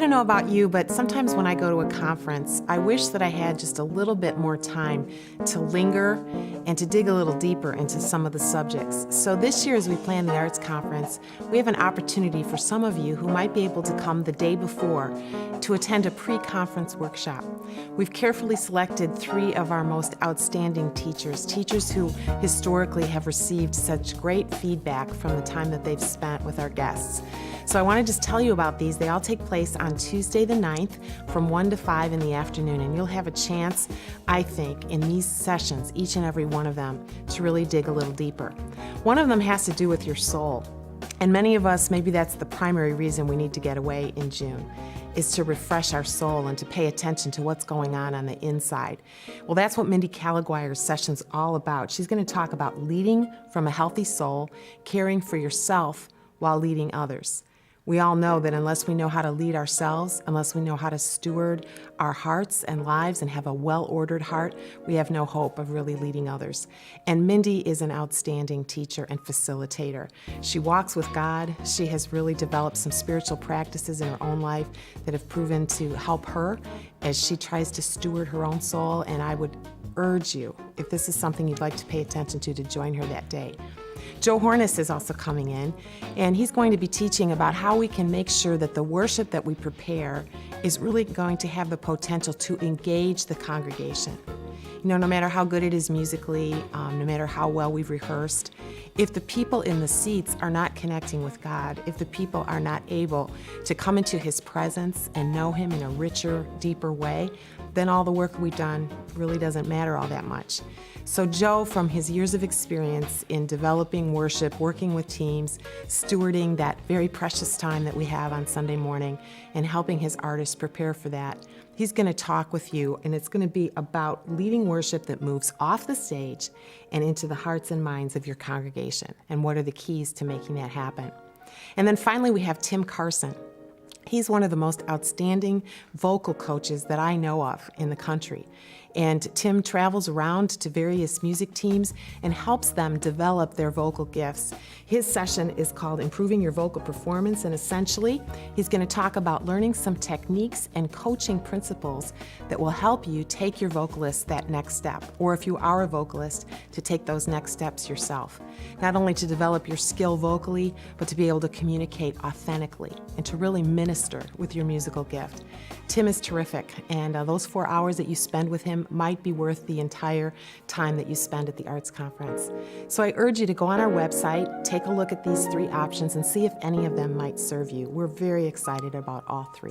I don't know about you, but sometimes when I go to a conference, I wish that I had just a little bit more time to linger and to dig a little deeper into some of the subjects. So this year, as we plan the Arts Conference, we have an opportunity for some of you who might be able to come the day before to attend a pre-conference workshop. We've carefully selected 3 of our most outstanding teachers who historically have received such great feedback from the time that they've spent with our guests. So I want to just tell you about these. They all take place on Tuesday the 9th from 1 to 5 in the afternoon, and you'll have a chance, I think, in these sessions, each and every one of them, to really dig a little deeper. One of them has to do with your soul, and many of us, maybe that's the primary reason we need to get away in June, is to refresh our soul and to pay attention to what's going on the inside. Well, that's what Mindy Caliguire's session's all about. She's going to talk about leading from a healthy soul, caring for yourself while leading others. We all know that unless we know how to lead ourselves, unless we know how to steward our hearts and lives and have a well-ordered heart, we have no hope of really leading others. And Mindy is an outstanding teacher and facilitator. She walks with God. She has really developed some spiritual practices in her own life that have proven to help her as she tries to steward her own soul. And I would urge you, if this is something you'd like to pay attention to join her that day. Joe Horniss is also coming in, and he's going to be teaching about how we can make sure that the worship that we prepare is really going to have the potential to engage the congregation. You know, no matter how good it is musically, no matter how well we've rehearsed, if the people in the seats are not connecting with God, if the people are not able to come into His presence and know Him in a richer, deeper way, then all the work we've done really doesn't matter all that much. So Joe, from his years of experience in developing worship, working with teams, stewarding that very precious time that we have on Sunday morning, and helping his artists prepare for that, he's going to talk with you, and it's going to be about leading worship that moves off the stage and into the hearts and minds of your congregation, and what are the keys to making that happen. And then finally, we have Tim Carson. He's one of the most outstanding vocal coaches that I know of in the country. And Tim travels around to various music teams and helps them develop their vocal gifts. His session is called Improving Your Vocal Performance, and essentially, he's going to talk about learning some techniques and coaching principles that will help you take your vocalist that next step, or if you are a vocalist, to take those next steps yourself. Not only to develop your skill vocally, but to be able to communicate authentically and to really minister with your musical gift. Tim is terrific, and those 4 hours that you spend with him might be worth the entire time that you spend at the Arts Conference. So I urge you to go on our website, take a look at these 3 options, and see if any of them might serve you. We're very excited about all 3.